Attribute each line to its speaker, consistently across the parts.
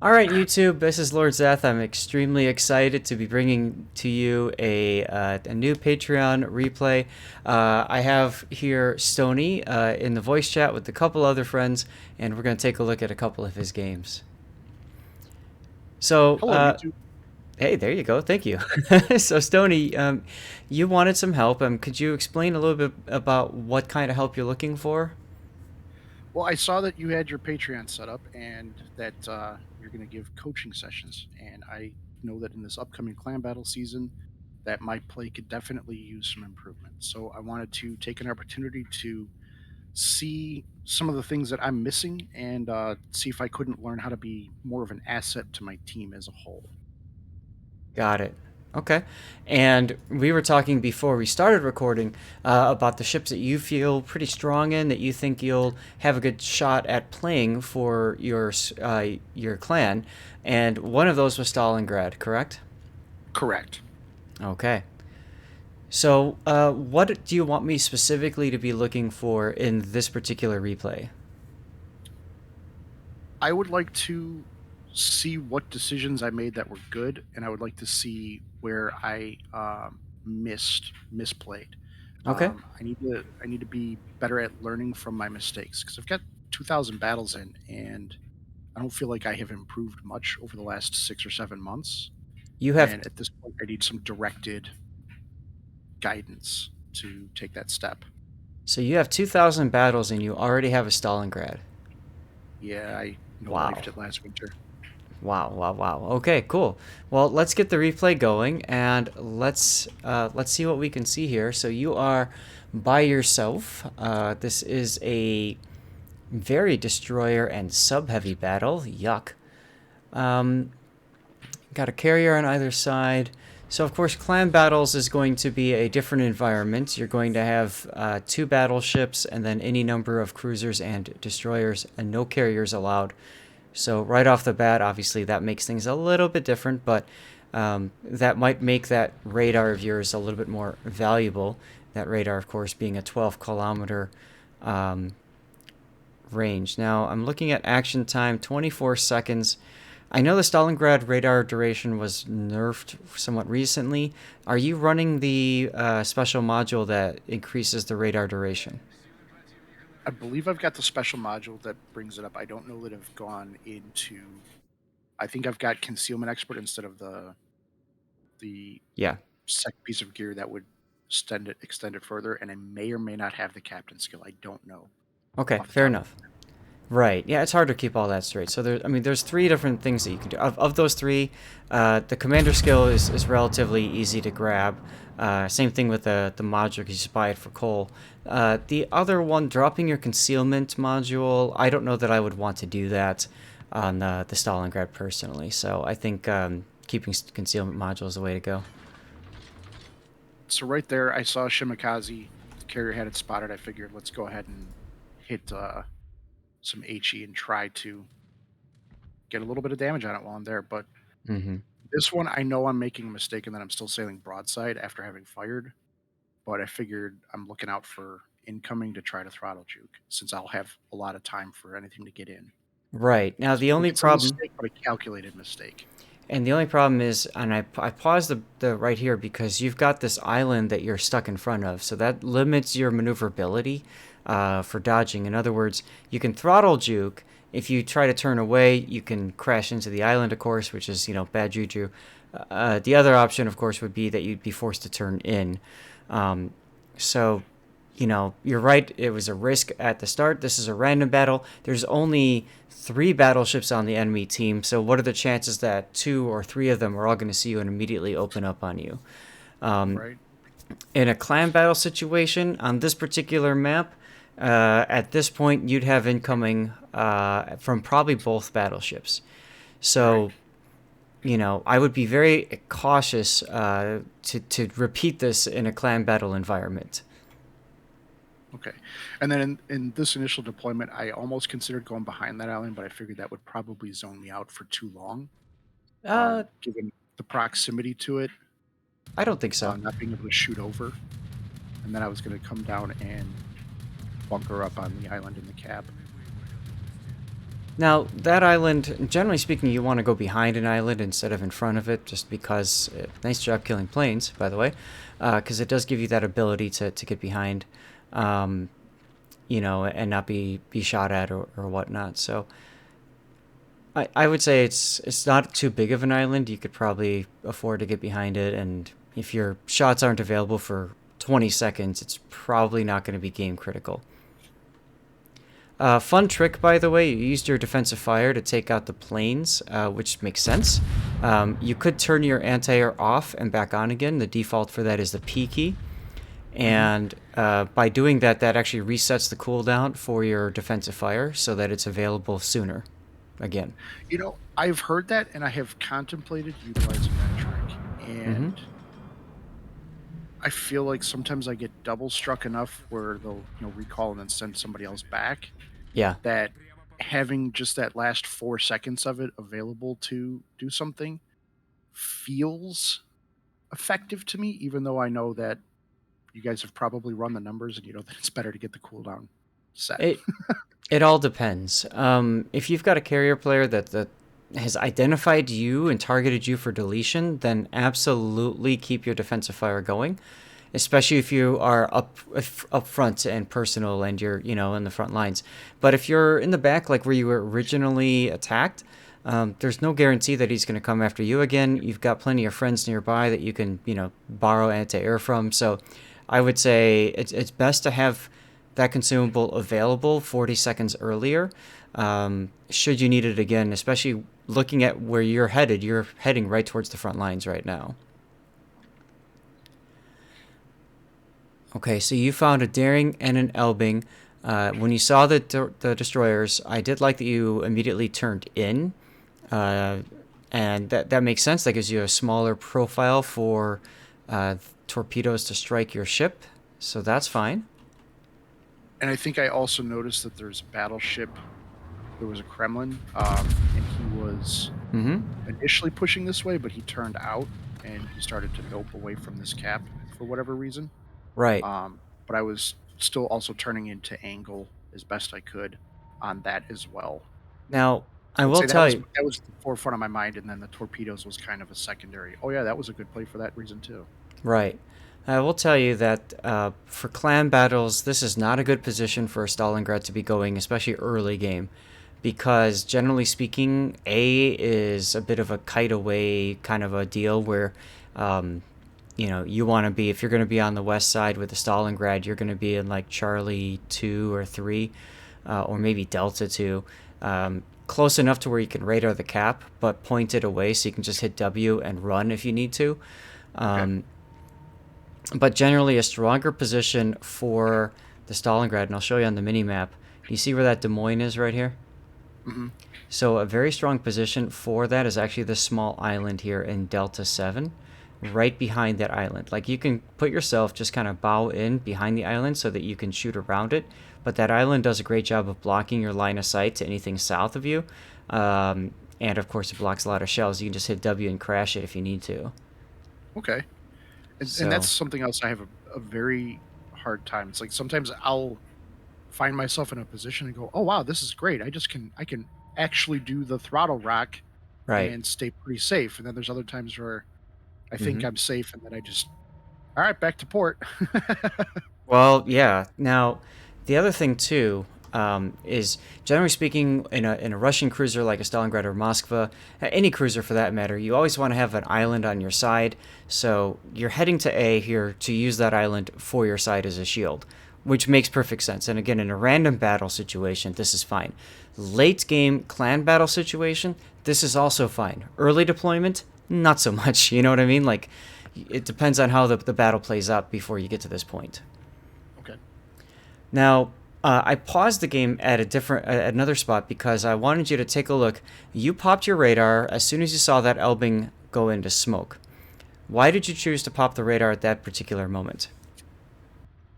Speaker 1: All right, YouTube, this is Lord Zeth. I'm extremely excited to be bringing to you a new Patreon replay. I have here Stony in the voice chat with a couple other friends, and we're going to take a look at a couple of his games. So,
Speaker 2: Hello, YouTube.
Speaker 1: hey, there you go. Thank you. So, Stony, you wanted some help. Could you explain a little bit about what kind of help you're looking for?
Speaker 2: Well, I saw that you had your Patreon set up and that you're going to give coaching sessions. And I know that in this upcoming clan battle season, that my play could definitely use some improvement. So I wanted to take an opportunity to see some of the things that I'm missing and see if I couldn't learn how to be more of an asset to my team as a whole.
Speaker 1: Got it. Okay. And we were talking before we started recording about the ships that you feel pretty strong in, that you think you'll have a good shot at playing for your clan. And one of those was Stalingrad, correct?
Speaker 2: Correct.
Speaker 1: Okay. So, what do you want me specifically to be looking for in this particular replay?
Speaker 2: I would like to see what decisions I made that were good, and I would like to see where I misplayed.
Speaker 1: Okay.
Speaker 2: I need to be better at learning from my mistakes because I've got 2,000 battles in, and I don't feel like I have improved much over the last 6 or 7 months.
Speaker 1: You have
Speaker 2: And at this point, I need some directed guidance to take that step.
Speaker 1: so you have 2,000 battles and you already have a Stalingrad.
Speaker 2: Yeah, I no
Speaker 1: Wow.
Speaker 2: lifed it last winter.
Speaker 1: Wow, wow, wow. Okay, cool. Well, let's get the replay going and let's see what we can see here. So you are by yourself. This is a very destroyer and sub-heavy battle. Yuck. Um, got a carrier on either side. So of course, clan battles is going to be a different environment. You're going to have two battleships and then any number of cruisers and destroyers, and no carriers allowed. So right off the bat, obviously that makes things a little bit different, but that might make that radar of yours a little bit more valuable. That radar, of course, being a 12-kilometer um, range. Now I'm looking at action time, 24 seconds. I know the Stalingrad radar duration was nerfed somewhat recently. Are you running the special module that increases the radar duration?
Speaker 2: I believe I've got the special module that brings it up. I don't know that I've gone into. I think I've got concealment expert instead of the
Speaker 1: Yeah.
Speaker 2: second piece of gear that would extend it further, and I may or may not have the captain skill. I don't know
Speaker 1: Okay,
Speaker 2: off the
Speaker 1: fair
Speaker 2: top of
Speaker 1: enough. Right. Yeah, it's hard to keep all that straight. So there's three different things that you can do. Of those three, the commander skill is relatively easy to grab. Same thing with the module, because you just buy it for coal. The other one, dropping your concealment module, I don't know that I would want to do that on the Stalingrad personally. So I think keeping concealment module is the way to go.
Speaker 2: So right there, I saw Shimakaze. The carrier had it spotted. I figured let's go ahead and hit some HE and try to get a little bit of damage on it while I'm there. But
Speaker 1: Mm-hmm.
Speaker 2: this one, I know I'm making a mistake and that I'm still sailing broadside after having fired. But I figured I'm looking out for incoming to try to throttle juke since I'll have a lot of time for anything to get in.
Speaker 1: Right. Now
Speaker 2: So
Speaker 1: the
Speaker 2: I think
Speaker 1: only
Speaker 2: it's a
Speaker 1: problem
Speaker 2: mistake, but a calculated mistake.
Speaker 1: And the only problem is, and I paused the right here because you've got this island that you're stuck in front of, so that limits your maneuverability for dodging. In other words, you can throttle juke. If you try to turn away, you can crash into the island, of course, which is bad juju. The other option, of course, would be that you'd be forced to turn in. Um, so you're right. It was a risk at the start. This is a random battle. There's only three battleships on the enemy team, so what are the chances that two or three of them are all going to see you and immediately open up on you?
Speaker 2: Right.
Speaker 1: In a clan battle situation on this particular map, at this point you'd have incoming from probably both battleships.
Speaker 2: Right.
Speaker 1: So I would be very cautious to repeat this in a clan battle environment.
Speaker 2: Okay. And then in this initial deployment, I almost considered going behind that island, but I figured that would probably zone me out for too long,
Speaker 1: Uh,
Speaker 2: given the proximity to it,
Speaker 1: I don't think so.
Speaker 2: not being able to shoot over. And then I was going to come down and bunker up on the island in the cab.
Speaker 1: Now, that island, generally speaking, you want to go behind an island instead of in front of it, just because. Nice job killing planes, by the way, because it does give you that ability to get behind, um, and not be shot at or whatnot. So I would say it's not too big of an island. You could probably afford to get behind it, and if your shots aren't available for 20 seconds, it's probably not going to be game critical. Fun trick, by the way, you used your defensive fire to take out the planes, which makes sense. You could turn your anti-air off and back on again. The default for that is the P key.
Speaker 2: Hmm.
Speaker 1: And by doing that, that actually resets the cooldown for your defensive fire so that it's available sooner again.
Speaker 2: I've heard that, and I have contemplated utilizing that trick.
Speaker 1: Mm-hmm.
Speaker 2: And I feel like sometimes I get double struck enough where they'll, recall and then send somebody else back.
Speaker 1: Yeah.
Speaker 2: That having just that last 4 seconds of it available to do something feels effective to me, even though I know that you guys have probably run the numbers and you know that it's better to get the cooldown set.
Speaker 1: It It all depends. If you've got a carrier player that has identified you and targeted you for deletion, then absolutely keep your defensive fire going, especially if you are up front and personal and you're in the front lines. But if you're in the back, like where you were originally attacked, there's no guarantee that he's going to come after you again. You've got plenty of friends nearby that you can borrow anti-air from. So I would say it's best to have that consumable available 40 seconds earlier, should you need it again, especially looking at where you're headed. You're heading right towards the front lines right now. Okay, so you found a Daring and an Elbing. When you saw the destroyers, I did like that you immediately turned in, uh, and that makes sense. That gives you a smaller profile for torpedoes to strike your ship, so that's fine.
Speaker 2: And I think I also noticed that there's a battleship. There was a Kremlin, and he was
Speaker 1: Mm-hmm.
Speaker 2: initially pushing this way, but he turned out and he started to nope away from this cap for whatever reason.
Speaker 1: Right.
Speaker 2: But I was still also turning into angle as best I could on that as well.
Speaker 1: Now, I
Speaker 2: I would
Speaker 1: will
Speaker 2: say that
Speaker 1: tell
Speaker 2: was
Speaker 1: you,
Speaker 2: that was the forefront of my mind, and then the torpedoes was kind of a secondary. Oh yeah, that was a good play for that reason too.
Speaker 1: right. I will tell you that for clan battles, this is not a good position for Stalingrad to be going, especially early game, because generally speaking, A is a bit of a kite away kind of a deal where, um, you want to be, if you're going to be on the west side with the Stalingrad, you're going to be in like Charlie 2 or 3, or maybe Delta 2. Close enough to where you can radar the cap, but point it away so you can just hit W and run if you need to.
Speaker 2: Okay.
Speaker 1: Um, but generally, a stronger position for the Stalingrad, and I'll show you on the mini map. You see where that Des Moines is right here?
Speaker 2: Hmm.
Speaker 1: So a very strong position for that is actually this small island here in Delta 7, right behind that island. Like you can put yourself just kind of bow in behind the island so that you can shoot around it, but that island does a great job of blocking your line of sight to anything south of you. And of course, it blocks a lot of shells. You can just hit W and crash it if you need to.
Speaker 2: Okay. And that's
Speaker 1: So,
Speaker 2: something else I have a very hard time. It's like sometimes I'll find myself in a position and go, "Oh wow, this is great. I can actually do the throttle rock
Speaker 1: right.
Speaker 2: and stay pretty safe." And then there's other times where I think
Speaker 1: Mm-hmm.
Speaker 2: I'm safe, and then I just, all right, back to port.
Speaker 1: Well, yeah. Now, the other thing too is generally speaking, in a Russian cruiser like a Stalingrad or Moskva, any cruiser for that matter, you always want to have an island on your side. So you're heading to A here to use that island for your side as a shield, which makes perfect sense. And again, in a random battle situation, this is fine. Late game clan battle situation, this is also fine. Early deployment, not so much. You know what I mean? Like, it depends on how the battle plays out before you get to this point.
Speaker 2: Okay.
Speaker 1: Now, I paused the game at at another spot because I wanted you to take a look. You popped your radar as soon as you saw that Elbing go into smoke. Why did you choose to pop the radar at that particular moment?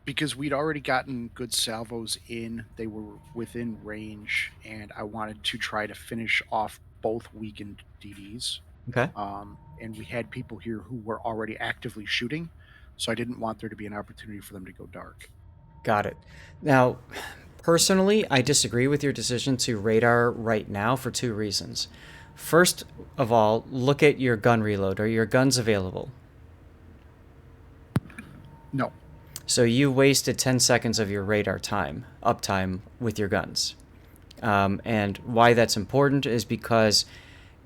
Speaker 2: Because we'd already gotten good salvos in, they were within range, and I wanted to try to finish off both weakened DDs.
Speaker 1: Okay,
Speaker 2: And we had people here who were already actively shooting, so I didn't want there to be an opportunity for them to go dark.
Speaker 1: got it. Now, Personally, I disagree with your decision to radar right now for two reasons. First of all, look at your gun reload. Are your guns available?
Speaker 2: No.
Speaker 1: So you wasted 10 seconds of your radar time, uptime, with your guns. And why that's important is because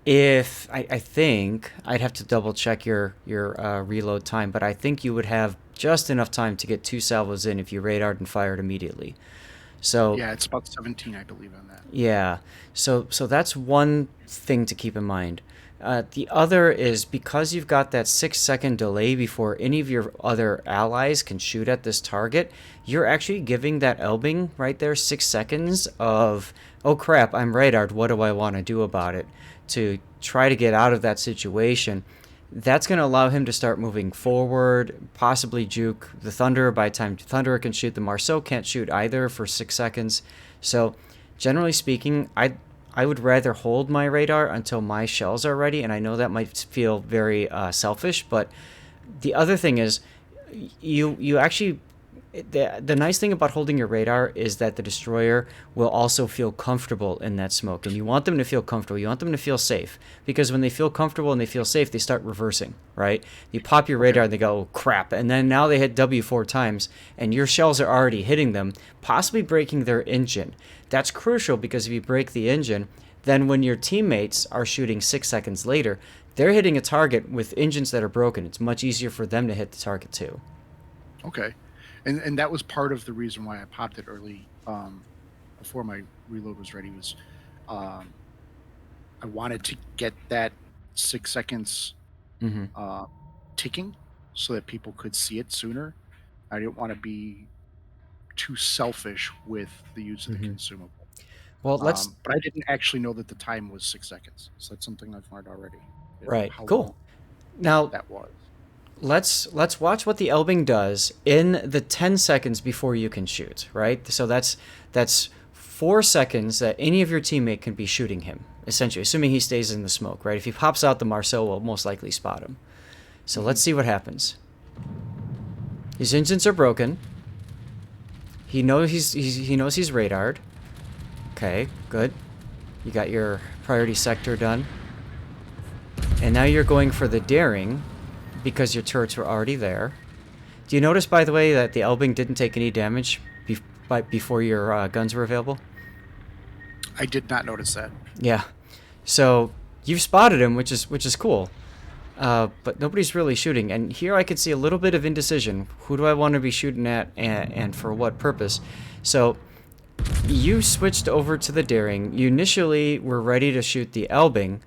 Speaker 1: if I think I'd have to double check your reload time, but I think you would have just enough time to get two salvos in if you radared and fired immediately. So
Speaker 2: Yeah, it's about 17, I believe, on that.
Speaker 1: yeah, so that's one thing to keep in mind. The other is because you've got that 6 second delay before any of your other allies can shoot at this target, you're actually giving that Elbing right there 6 seconds of, oh crap, I'm radared, what do I want to do about it? To try to get out of that situation. That's going to allow him to start moving forward, possibly juke the Thunder. By the time Thunder can shoot, the Marceau can't shoot either for 6 seconds. So, generally speaking, I would rather hold my radar until my shells are ready, and I know that might feel very selfish, but the other thing is, you actually the nice thing about holding your radar is that the destroyer will also feel comfortable in that smoke, and you want them to feel comfortable. You want them to feel safe, because when they feel comfortable and they feel safe, they start reversing, right? You pop your radar and they go, oh, crap, and then now they hit W 4 times, and your shells are already hitting them, possibly breaking their engine. That's crucial, because if you break the engine, then when your teammates are shooting 6 seconds later, they're hitting a target with engines that are broken. It's much easier for them to hit the target too.
Speaker 2: Okay. And that was part of the reason why I popped it early, before my reload was ready, was I wanted to get that 6 seconds
Speaker 1: Mm-hmm.
Speaker 2: ticking so that people could see it sooner. I didn't want to be too selfish with the use of the
Speaker 1: Mm-hmm.
Speaker 2: consumable.
Speaker 1: Well, let's
Speaker 2: But I didn't actually know that the time was 6 seconds. So that's something I've learned already.
Speaker 1: right.
Speaker 2: How long
Speaker 1: Cool. Now
Speaker 2: that was.
Speaker 1: let's watch what the Elbing does in the 10 seconds before you can shoot, right? So that's 4 seconds that any of your teammate can be shooting him, essentially, assuming he stays in the smoke, right? If he pops out, the Marceau will most likely spot him. So let's see what happens. His engines are broken. He knows he knows he's radared. Okay, good. You got your priority sector done. And now you're going for the daring, because your turrets were already there. Do you notice, by the way, that the Elbing didn't take any damage before your guns were available?
Speaker 2: I did not notice that.
Speaker 1: Yeah. So you've spotted him, which is cool. But nobody's really shooting. And here I could see a little bit of indecision. Who do I want to be shooting at, and for what purpose? So you switched over to the daring. You initially were ready to shoot the Elbing.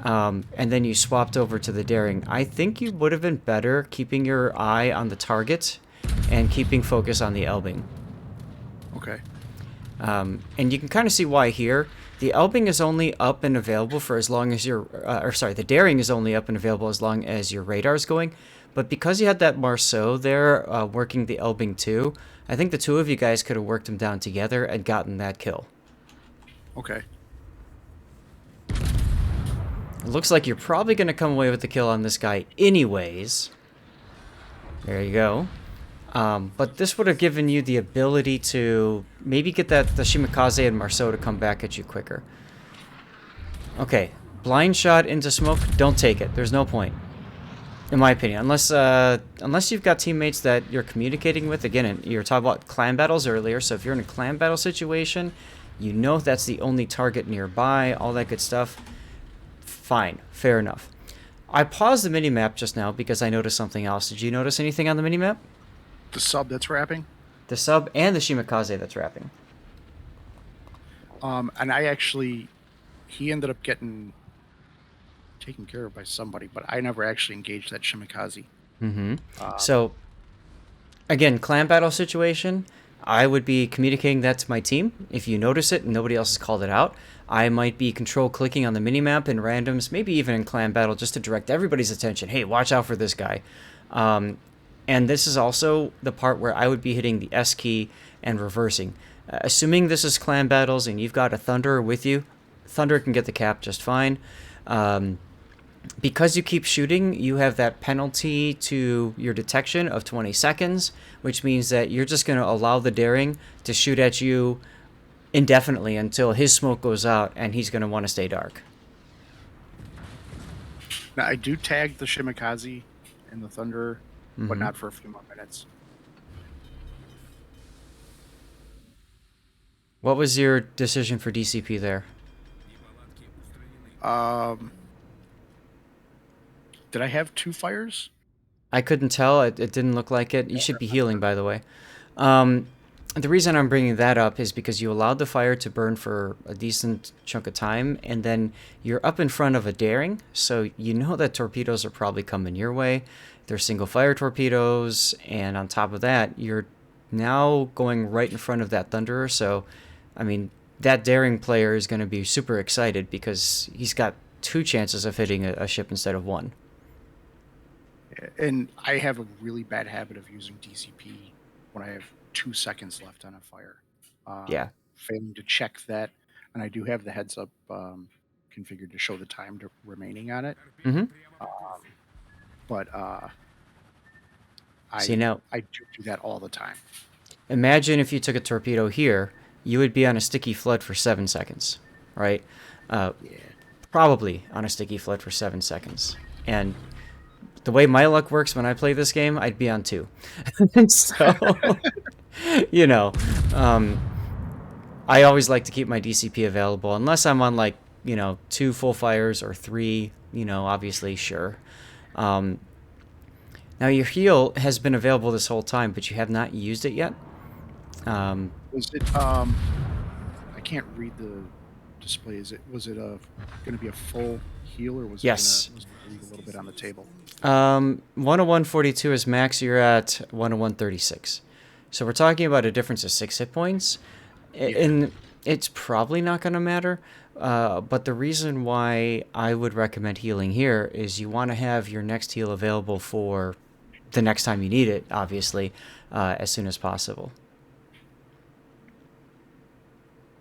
Speaker 1: And then you swapped over to the daring. I think you would have been better keeping your eye on the target and keeping focus on the Elbing.
Speaker 2: Okay.
Speaker 1: And you can kind of see why here. The Elbing is only up and available for as long as your, the daring is only up and available as long as your radar is going. But because you had that Marceau there working the Elbing too, I think the two of you guys could have worked him down together and gotten that kill.
Speaker 2: Okay.
Speaker 1: It looks like you're probably going to come away with the kill on this guy anyways. There you go. But this would have given you the ability to maybe get the Shimikaze and Marceau to come back at you quicker. Okay, blind shot into smoke, don't take it. There's no point, in my opinion. Unless you've got teammates that you're communicating with. Again, you were talking about clan battles earlier, so if you're in a clan battle situation, you know that's the only target nearby, all that good stuff. Fine, fair enough. I paused the minimap just now because I noticed something else. Did you notice anything on the minimap?
Speaker 2: The sub that's wrapping?
Speaker 1: The sub and the Shimikaze that's wrapping.
Speaker 2: And I actually, he ended up getting taken care of by somebody, but I never actually engaged that Shimikaze.
Speaker 1: Mm-hmm. So, again, clan battle situation, I would be communicating that to my team. If you notice it and nobody else has called it out, I might be control clicking on the minimap in randoms, maybe even in clan battle, just to direct everybody's attention. Hey, watch out for this guy. And this is also the part where I would be hitting the S key and reversing. Assuming this is clan battles and you've got a Thunderer with you, Thunder can get the cap just fine. Because you keep shooting, you have that penalty to your detection of 20 seconds, which means that you're just going to allow the daring to shoot at you indefinitely until his smoke goes out and he's going to want to stay dark.
Speaker 2: Now, I do tag the Shimikaze and the Thunderer, but
Speaker 1: Mm-hmm.
Speaker 2: not for a few more minutes.
Speaker 1: What was your decision for DCP there?
Speaker 2: Um, did I have 2 fires?
Speaker 1: I couldn't tell. It didn't look like it. You should be healing, by the way. Um, the reason I'm bringing that up is because you allowed the fire to burn for a decent chunk of time, and then you're up in front of a daring, so you know that torpedoes are probably coming your way. They're single fire torpedoes, and on top of that, you're now going right in front of that Thunderer. So, I mean, that daring player is going to be super excited because he's got 2 chances of hitting a ship instead of 1.
Speaker 2: And I have a really bad habit of using DCP when I have 2 seconds left on a fire.
Speaker 1: Yeah.
Speaker 2: Failing to check that, and I do have the heads up configured to show the time remaining on it.
Speaker 1: Mm-hmm.
Speaker 2: Um, but
Speaker 1: See,
Speaker 2: I
Speaker 1: now
Speaker 2: I do that all the time.
Speaker 1: imagine if you took a torpedo here, you would be on a sticky flood for 7 seconds, right? Uh,
Speaker 2: Yeah.
Speaker 1: Probably on a sticky flood for 7 seconds. And the way my luck works when I play this game, I'd be on 2. So, you know, um, I always like to keep my DCP available unless I'm on like, 2 full fires or 3, obviously, sure. Um, Now, your heal has been available this whole time, but you have not used it yet. Um,
Speaker 2: Was it I can't read the display. Was it a going to be a full heal, or
Speaker 1: yes.
Speaker 2: was it gonna leave a little bit on the table?
Speaker 1: 101.42 is max. You're at 101.36. So we're talking about a difference of 6 hit points.
Speaker 2: Yeah.
Speaker 1: And it's probably not going to matter. But the reason why I would recommend healing here is you want to have your next heal available for the next time you need it, obviously, as soon as possible.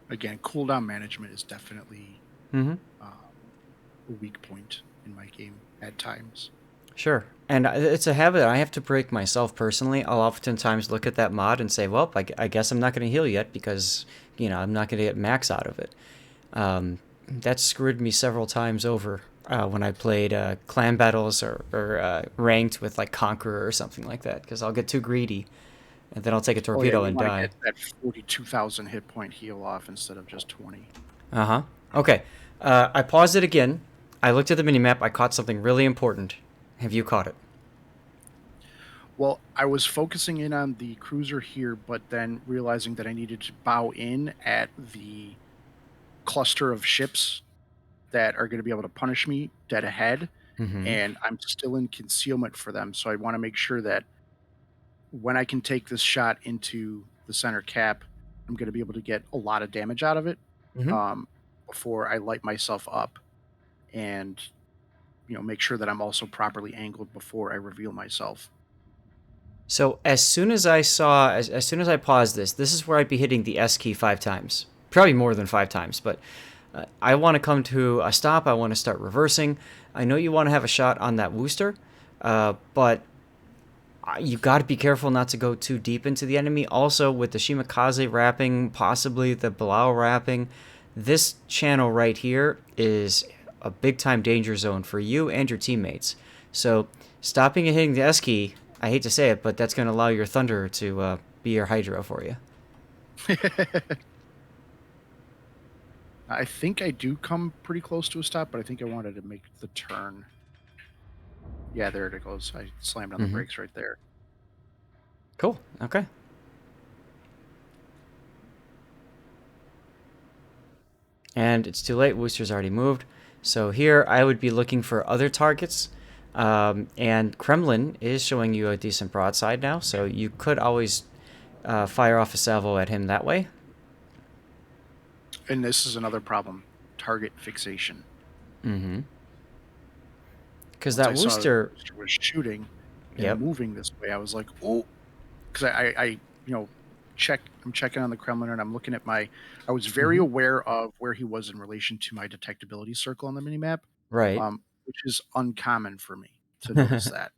Speaker 2: Again, cooldown management is definitely
Speaker 1: Mm-hmm.
Speaker 2: a weak point in my game at times.
Speaker 1: Sure. And it's a habit I have to break myself personally. I'll oftentimes look at that mod and say, well, I guess I'm not going to heal yet because, I'm not going to get max out of it. That screwed me several times over when I played clan battles or ranked with like Conqueror or something like that because I'll get too greedy and then I'll take a
Speaker 2: Oh yeah,
Speaker 1: torpedo
Speaker 2: you
Speaker 1: and
Speaker 2: want to get
Speaker 1: die.
Speaker 2: that 42,000 hit point heal off instead of just 20.
Speaker 1: Uh huh. Okay. I paused it again. I looked at the minimap. I caught something really important. Have you caught it?
Speaker 2: Well, I was focusing in on the cruiser here, but then realizing that I needed to bow in at the cluster of ships that are going to be able to punish me dead ahead,
Speaker 1: Mm-hmm.
Speaker 2: and I'm still in concealment for them. So I want to make sure that when I can take this shot into the center cap, I'm going to be able to get a lot of damage out of it
Speaker 1: Mm-hmm.
Speaker 2: um, before I light myself up, and make sure that I'm also properly angled before I reveal myself.
Speaker 1: So as soon as I paused this is where I'd be hitting the S key 5 times, probably more than 5 times. But I want to come to a stop. I want to start reversing. I know you want to have a shot on that Wooster, but you got to be careful not to go too deep into the enemy. Also, with the Shimakaze wrapping, possibly the Bilal wrapping, this channel right here is a big time danger zone for you and your teammates. So, stopping and hitting the S key, I hate to say it, but that's going to allow your Thunder to be your Hydra for you.
Speaker 2: I think I do come pretty close to a stop, but I think I wanted to make the turn. Yeah, there it goes. I slammed on the
Speaker 1: Mm-hmm.
Speaker 2: brakes right there.
Speaker 1: Cool. Okay. And it's too late. Wooster's already moved. So here I would be looking for other targets. And Kremlin is showing you a decent broadside now, so you could always fire off a salvo at him that way.
Speaker 2: And this is another problem: target fixation.
Speaker 1: Mm-hmm. Because
Speaker 2: Once
Speaker 1: that
Speaker 2: I saw that
Speaker 1: Wooster,
Speaker 2: the booster was shooting and
Speaker 1: yep.
Speaker 2: moving this way, I was like, "Oh!" Because I I'm checking on the Kremlin, and I'm looking at my. I was very
Speaker 1: Mm-hmm.
Speaker 2: aware of where he was in relation to my detectability circle on the minimap.
Speaker 1: Right.
Speaker 2: which is uncommon for me to notice that.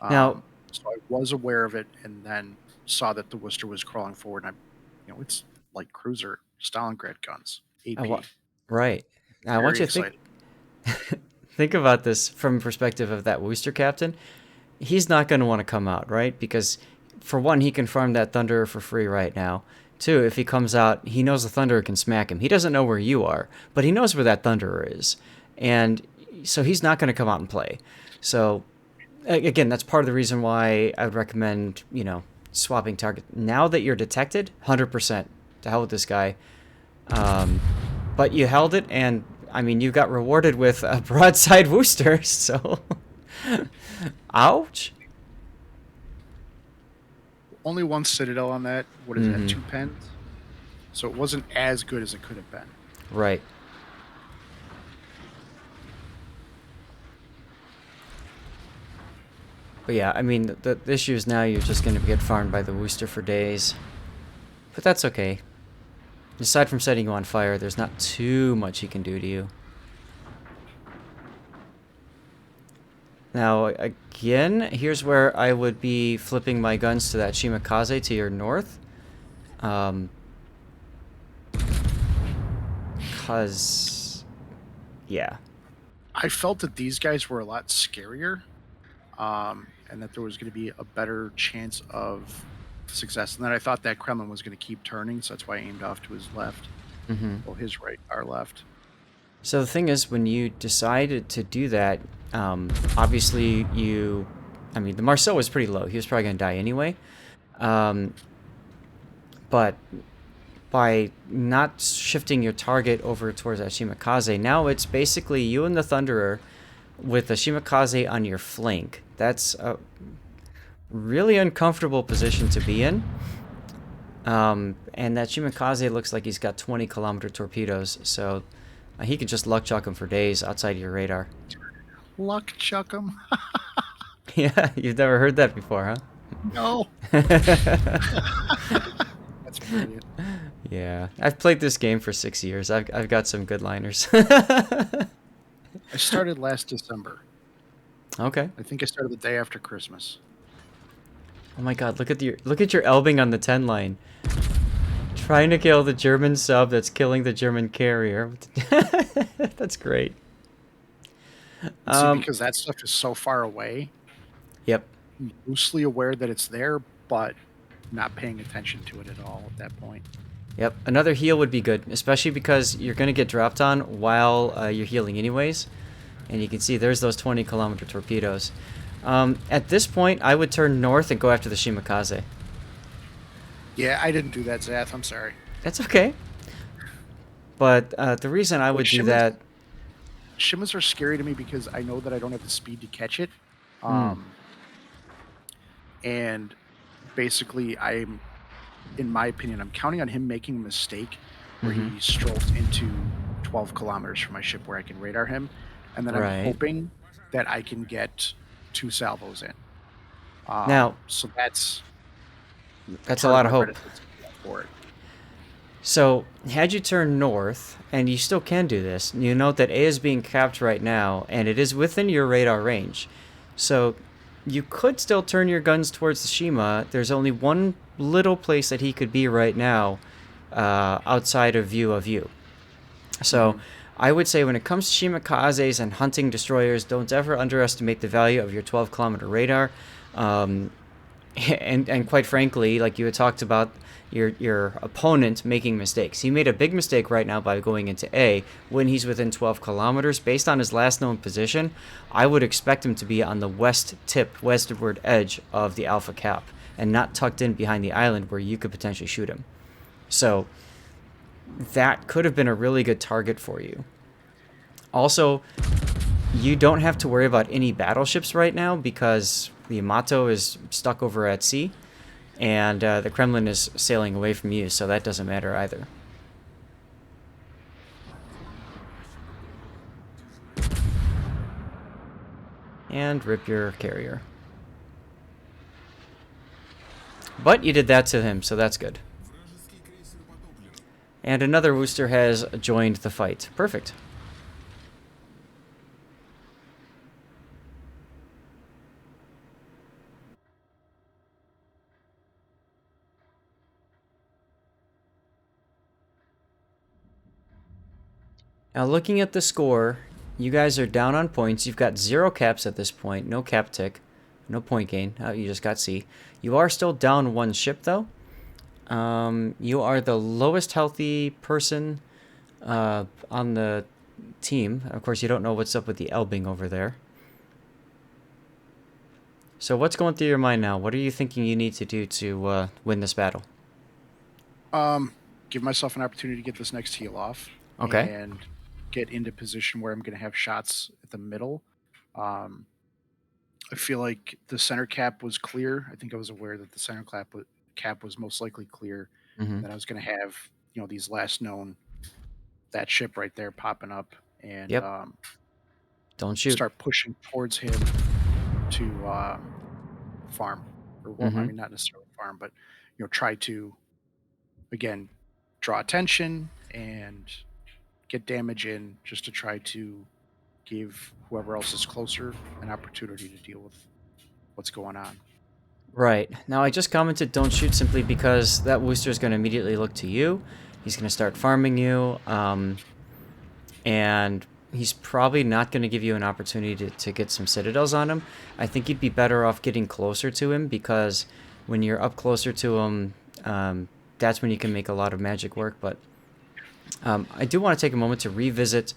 Speaker 1: Now,
Speaker 2: So I was aware of it and then saw that the Worcester was crawling forward, and it's like cruiser Stalingrad guns,
Speaker 1: wha-
Speaker 2: AP.
Speaker 1: right. Now, I want
Speaker 2: Very
Speaker 1: you to think
Speaker 2: excited.
Speaker 1: think about this from the perspective of that Worcester captain. He's not going to want to come out, right? Because for one, he can farm that Thunderer for free right now. Two, if he comes out, he knows the Thunderer can smack him. He doesn't know where you are, but he knows where that Thunderer is. And so he's not going to come out and play. So, again, that's part of the reason why I would recommend, swapping target. Now that you're detected, 100%. To hell with this guy. But you held it, and, I mean, you got rewarded with a broadside Worcester, so... Ouch.
Speaker 2: Only one Citadel on that. What is that? 2 pens. So it wasn't as good as it could have been.
Speaker 1: Right. But yeah, I mean, the issue is now you're just going to get farmed by the Worcester for days. But that's okay. Aside from setting you on fire, there's not too much he can do to you. Now, again, here's where I would be flipping my guns to that Shimakaze to your north. Because, yeah.
Speaker 2: I felt that these guys were a lot scarier, and that there was going to be a better chance of success. And then I thought that Kremlin was going to keep turning, so that's why I aimed off to his left. Well, his right, our left.
Speaker 1: So the thing is, when you decided to do that, obviously I mean, the Marceau was pretty low. He was probably going to die anyway. But by not shifting your target over towards that Shimakaze, now it's basically you and the Thunderer with the Shimakaze on your flank. That's a really uncomfortable position to be in. And that Shimakaze looks like he's got 20-kilometer torpedoes, so he could just luck chuck him for days outside of your radar.
Speaker 2: Luck chuck him?
Speaker 1: Yeah, you've never heard that before, huh?
Speaker 2: No. That's brilliant.
Speaker 1: Yeah, I've played this game for 6 years. I've got some good liners.
Speaker 2: I started last December.
Speaker 1: Okay.
Speaker 2: I think I started the day after Christmas.
Speaker 1: Oh my God! Look at your Elbing on the 10 line, trying to kill the German sub that's killing the German carrier. That's great.
Speaker 2: See, because that stuff is so far away.
Speaker 1: Yep.
Speaker 2: I'm loosely aware that it's there, but not paying attention to it at all at that point.
Speaker 1: Yep. Another heal would be good, especially because you're going to get dropped on while you're healing anyways. And you can see there's those 20-kilometer torpedoes. At this point, I would turn north and go after the Shimakaze.
Speaker 2: Yeah, I didn't do that, Zath. I'm sorry.
Speaker 1: That's okay. But the reason I would do that...
Speaker 2: Shimas are scary to me because I know that I don't have the speed to catch it. And basically, in my opinion, I'm counting on him making a mistake where he strolls into 12 kilometers from my ship where I can radar him. And then I'm hoping that I can get 2 salvos in.
Speaker 1: Now,
Speaker 2: so that's
Speaker 1: a lot of hope
Speaker 2: for it.
Speaker 1: So, had you turned north, and you still can do this, you note that A is being capped right now, and it is within your radar range. So, you could still turn your guns towards the Shima. There's only one little place that he could be right now, outside of view of you. So, I would say when it comes to Shimakazes and hunting destroyers, don't ever underestimate the value of your 12-kilometer radar. And quite frankly, like you had talked about, your opponent making mistakes. He made a big mistake right now by going into A when he's within 12 kilometers. Based on his last known position, I would expect him to be on the westward edge of the Alpha Cap and not tucked in behind the island where you could potentially shoot him. So that could have been a really good target for you. Also, you don't have to worry about any battleships right now because the Yamato is stuck over at sea, and the Kremlin is sailing away from you, so that doesn't matter either. And rip your carrier. But you did that to him, so that's good. And another Worcester has joined the fight. Perfect. Now, looking at the score, you guys are down on points. You've got 0 caps at this point, no cap tick, no point gain. You just got C. You are still down 1 ship, though. You are the lowest healthy person on the team. Of course, you don't know what's up with the Elbing over there. So what's going through your mind now? What are you thinking you need to do to win this battle?
Speaker 2: Give myself an opportunity to get this next heal off.
Speaker 1: Okay.
Speaker 2: And get into position where I'm going to have shots at the middle. I feel like the center cap was clear. I think I was aware that the center cap was most likely clear.
Speaker 1: Mm-hmm.
Speaker 2: That I was going to have, these last known, that ship right there popping up, and
Speaker 1: Yep. Don't shoot.
Speaker 2: start pushing towards him to farm. Or, well, I
Speaker 1: Mm-hmm.
Speaker 2: mean, not necessarily farm, but, try to, again, draw attention and get damage in just to try to give whoever else is closer an opportunity to deal with what's going on.
Speaker 1: Right. Now, I just commented don't shoot simply because that Wooster is going to immediately look to you. He's going to start farming you. And he's probably not going to give you an opportunity to get some citadels on him. I think you'd be better off getting closer to him because when you're up closer to him, that's when you can make a lot of magic work. But I do want to take a moment to revisit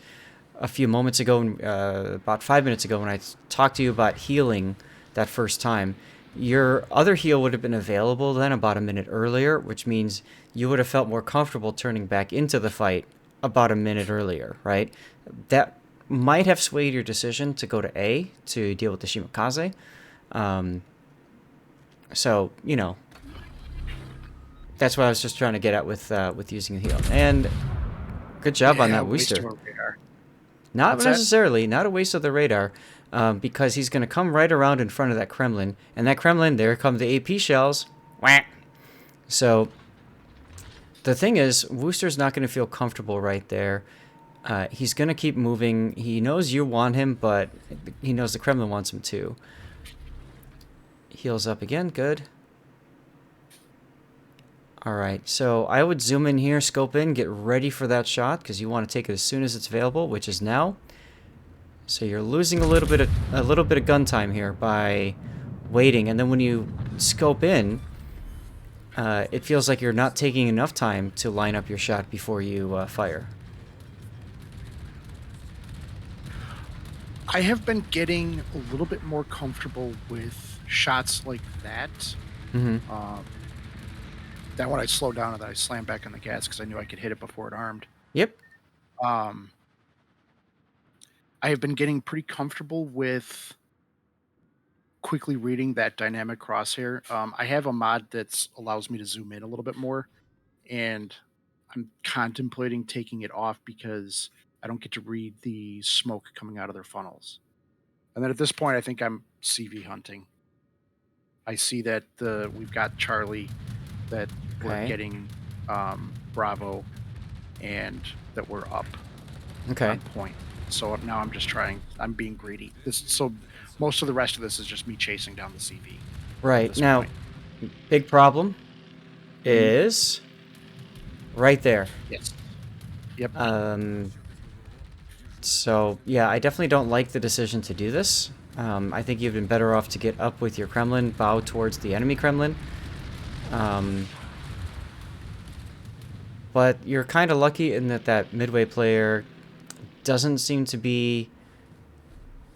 Speaker 1: a few moments ago, about 5 minutes ago, when I talked to you about healing that first time. Your other heal would have been available then about a minute earlier, which means you would have felt more comfortable turning back into the fight about a minute earlier, right? That might have swayed your decision to go to A to deal with the Shimakaze. So, that's what I was just trying to get at with using the heal. And good job on that
Speaker 2: waste
Speaker 1: Wooster.
Speaker 2: of a radar.
Speaker 1: Not
Speaker 2: What's that?
Speaker 1: necessarily, not a waste of the radar, because he's going to come right around in front of that Kremlin. And that Kremlin, there come the AP shells. Whack. So the thing is, Wooster's not going to feel comfortable right there. He's going to keep moving. He knows you want him, but he knows the Kremlin wants him too. Heals up again. Good. All right, so I would zoom in here, scope in, get ready for that shot because you want to take it as soon as it's available, which is now. So you're losing a little bit of gun time here by waiting, and then when you scope in, it feels like you're not taking enough time to line up your shot before you fire.
Speaker 2: I have been getting a little bit more comfortable with shots like that.
Speaker 1: Mm-hmm.
Speaker 2: That when I slowed down and then I slammed back on the gas because I knew I could hit it before it armed.
Speaker 1: Yep.
Speaker 2: I have been getting pretty comfortable with quickly reading that dynamic crosshair. I have a mod that allows me to zoom in a little bit more, and I'm contemplating taking it off because I don't get to read the smoke coming out of their funnels. And then at this point, I think I'm CV hunting. I see that we've got Charlie, that we're
Speaker 1: Okay.
Speaker 2: getting Bravo, and that we're up
Speaker 1: Okay.
Speaker 2: on point. So now I'm being greedy. So most of the rest of this is just me chasing down the CV.
Speaker 1: Right. Now, big problem is right there.
Speaker 2: Yes. Yep.
Speaker 1: So, yeah, I definitely don't like the decision to do this. I think you've been better off to get up with your Kremlin, bow towards the enemy Kremlin. But you're kind of lucky in that midway player doesn't seem to be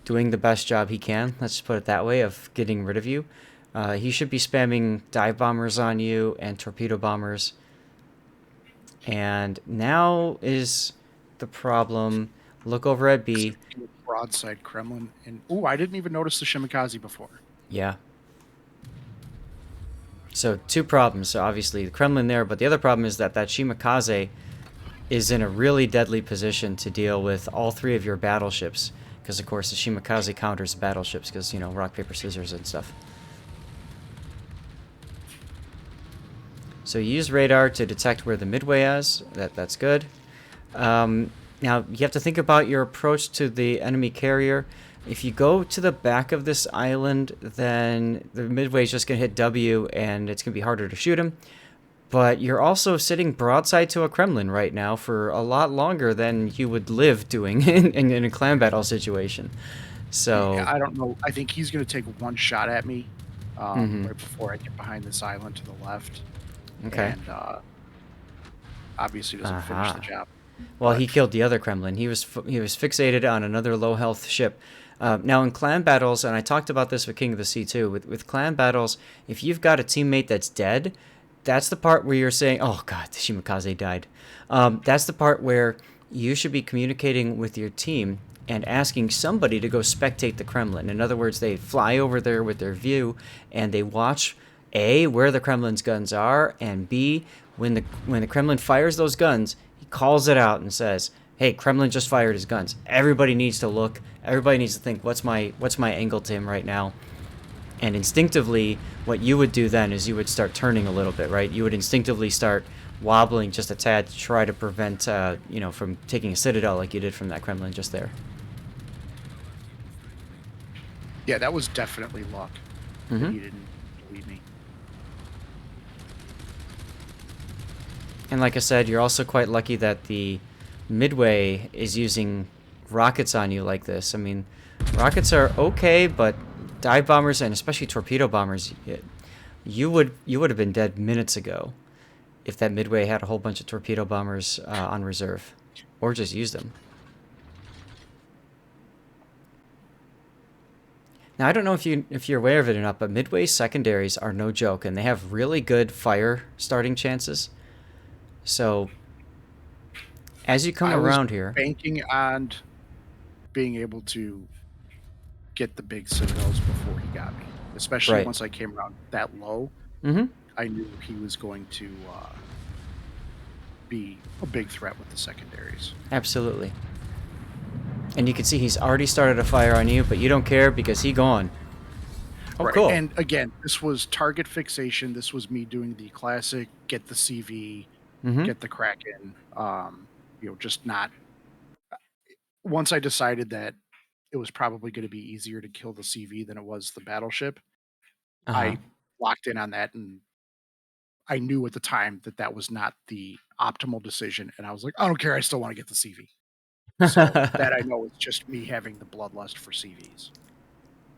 Speaker 1: doing the best job he can, let's just put it that way, of getting rid of you. He should be spamming dive bombers on you and torpedo bombers. And now is the problem. Look over at B.
Speaker 2: Broadside Kremlin. And I didn't even notice the Shimakaze before.
Speaker 1: Yeah. So 2 problems. So obviously the Kremlin there, but the other problem is that Shimakaze is in a really deadly position to deal with all 3 of your battleships. Because, of course, the Shimakaze counters battleships because, rock, paper, scissors and stuff. So you use radar to detect where the midway is. That's good. Now, you have to think about your approach to the enemy carrier. If you go to the back of this island, then the midway is just going to hit W, and it's going to be harder to shoot him. but you're also sitting broadside to a Kremlin right now for a lot longer than you would live doing in a clan battle situation.
Speaker 2: Yeah,
Speaker 1: So,
Speaker 2: I don't know. I think he's going to take one shot at me
Speaker 1: mhm,
Speaker 2: right before I get behind this island to the left,
Speaker 1: okay.
Speaker 2: and obviously doesn't finish the
Speaker 1: Aha.
Speaker 2: job.
Speaker 1: Well, he
Speaker 2: But
Speaker 1: killed the other Kremlin. He was fixated on another low health ship. Now in clan battles, and I talked about this with King of the Sea too. With clan battles, if you've got a teammate that's dead, that's the part where you're saying, "Oh God, Shimakaze died." That's the part where you should be communicating with your team and asking somebody to go spectate the Kremlin. In other words, they fly over there with their view and they watch A, where the Kremlin's guns are, and B, when the Kremlin fires those guns, he calls it out and says, "Hey, Kremlin just fired his guns." Everybody needs to look. Everybody needs to think, what's my angle to him right now? And instinctively, what you would do then is you would start turning a little bit, right? You would instinctively start wobbling just a tad to try to prevent, from taking a citadel like you did from that Kremlin just there.
Speaker 2: yeah, that was definitely luck that
Speaker 1: Mm-hmm.
Speaker 2: he didn't leave me.
Speaker 1: And like I said, you're also quite lucky that the Midway is using rockets on you like this. I mean, rockets are okay, but dive bombers and especially torpedo bombers, you would have been dead minutes ago if that Midway had a whole bunch of torpedo bombers on reserve, or just used them. Now I don't know if you're aware of it or not, but Midway secondaries are no joke, and they have really good fire starting chances. So as you come
Speaker 2: I was
Speaker 1: around here,
Speaker 2: banking on being able to get the big citadels before he got me, especially
Speaker 1: right?
Speaker 2: once I came around that low.
Speaker 1: Mm-hmm.
Speaker 2: I knew he was going to be a big threat with the secondaries.
Speaker 1: Absolutely. And you can see he's already started a fire on you, but you don't care because he gone. Oh,
Speaker 2: Right.
Speaker 1: cool.
Speaker 2: And again, this was target fixation. This was me doing the classic get the CV,
Speaker 1: Mm-hmm.
Speaker 2: get the Kraken. Just not. Once I decided that it was probably going to be easier to kill the CV than it was the battleship,
Speaker 1: Uh-huh.
Speaker 2: I locked in on that, and I knew at the time that that was not the optimal decision. And I was like, I don't care. I still want to get the CV. So that I know is just me having the bloodlust for CVs.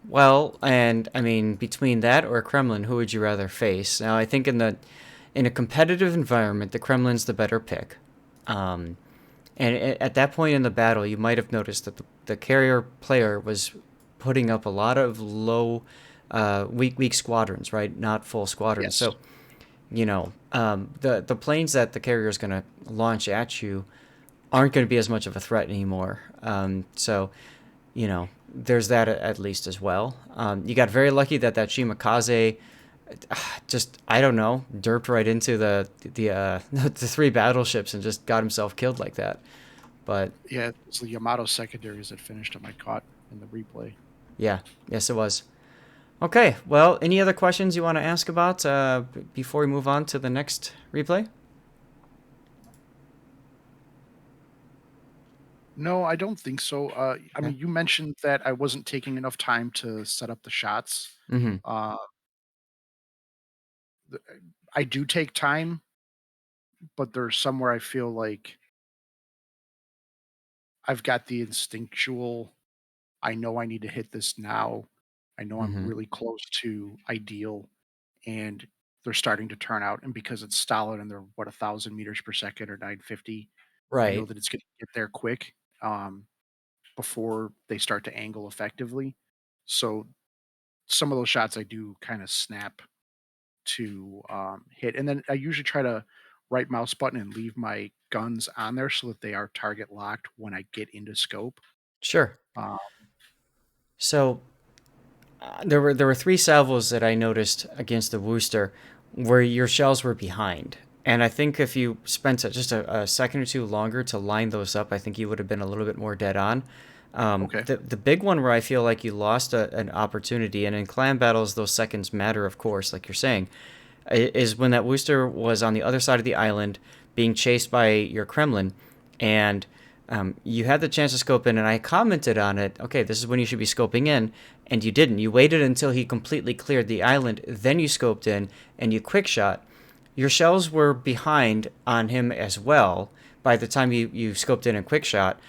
Speaker 1: Well, and I mean, between that or Kremlin, who would you rather face? Now, I think in a competitive environment, the Kremlin's the better pick. Um, and at that point in the battle, you might have noticed that the carrier player was putting up a lot of low, weak squadrons, right? Not full squadrons.
Speaker 2: Yes.
Speaker 1: So the planes that the carrier is going to launch at you aren't going to be as much of a threat anymore. So there's that at least as well. You got very lucky that Shimakaze just, I don't know, derped right into the three battleships and just got himself killed like that. But
Speaker 2: Yeah, it was the Yamato secondaries that finished him. I caught in the replay.
Speaker 1: yeah, yes, it was. Okay, well, any other questions you want to ask about before we move on to the next replay?
Speaker 2: No, I don't think so. I
Speaker 1: Okay.
Speaker 2: mean, you mentioned that I wasn't taking enough time to set up the shots.
Speaker 1: Mm-hmm.
Speaker 2: Uh, th- I do take time, but there's somewhere I feel like I've got the instinctual. I know I need to hit this now. I know I'm
Speaker 1: Mm-hmm.
Speaker 2: really close to ideal, and they're starting to turn out. And because it's Stalin and they're 1,000 meters per second or 950, I know
Speaker 1: Right.
Speaker 2: that it's going to get there quick before they start to angle effectively. So some of those shots I do kind of snap to hit, and then I usually try to right mouse button and leave my guns on there so that they are target locked when I get into scope.
Speaker 1: Sure.
Speaker 2: Uh,
Speaker 1: So there were three salvos that I noticed against the Worcester where your shells were behind. And I think if you spent just a second or two longer to line those up, I think you would have been a little bit more dead on.
Speaker 2: okay.
Speaker 1: The big one where I feel like you lost an opportunity, and in clan battles, those seconds matter, of course, like you're saying, is when that Worcester was on the other side of the island being chased by your Kremlin, and you had the chance to scope in, and I commented on it. Okay, this is when you should be scoping in, and you didn't. You waited until he completely cleared the island, then you scoped in, and you quick shot. your shells were behind on him as well by the time you scoped in and quick shot.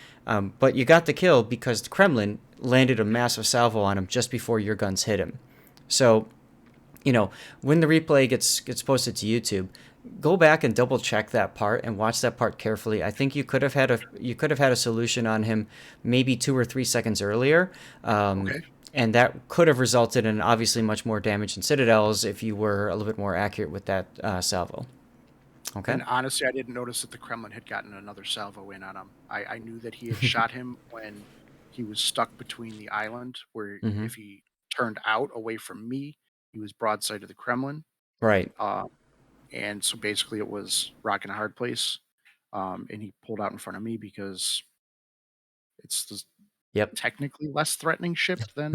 Speaker 1: But you got the kill because the Kremlin landed a massive salvo on him just before your guns hit him. So, you know, when the replay gets posted to YouTube, go back and double check that part and watch that part carefully. I think you could have had a solution on him maybe 2 or 3 seconds earlier,
Speaker 2: Okay.
Speaker 1: and that could have resulted in obviously much more damage in citadels if you were a little bit more accurate with that salvo. Okay.
Speaker 2: And honestly, I didn't notice that the Kremlin had gotten another salvo in on him. I knew that he had shot him when he was stuck between the island, where
Speaker 1: Mm-hmm.
Speaker 2: if he turned out away from me, he was broadside to the Kremlin.
Speaker 1: Right.
Speaker 2: Uh, and so basically, it was rock and a hard place. And he pulled out in front of me because it's
Speaker 1: Yep.
Speaker 2: technically less threatening ship than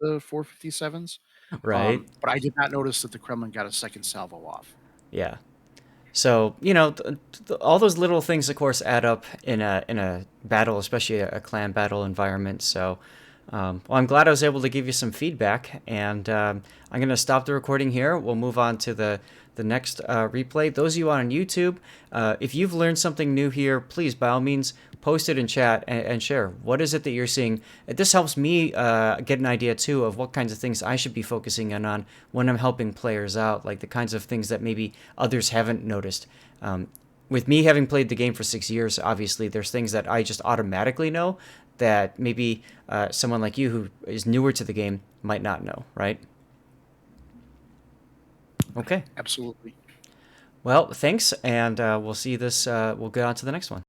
Speaker 2: the 457s.
Speaker 1: Right.
Speaker 2: But I did not notice that the Kremlin got a second salvo off.
Speaker 1: Yeah. So all those little things, of course, add up in a battle, especially a clan battle environment. So, well, I'm glad I was able to give you some feedback, and I'm gonna stop the recording here. We'll move on to the next replay. Those of you on YouTube, if you've learned something new here, please by all means post it in chat and share. What is it that you're seeing? This helps me get an idea too of what kinds of things I should be focusing in on when I'm helping players out, like the kinds of things that maybe others haven't noticed. With me having played the game for 6 years, obviously there's things that I just automatically know that maybe someone like you who is newer to the game might not know, right? Okay.
Speaker 2: Absolutely.
Speaker 1: Well, thanks, and we'll see this. We'll get on to the next one.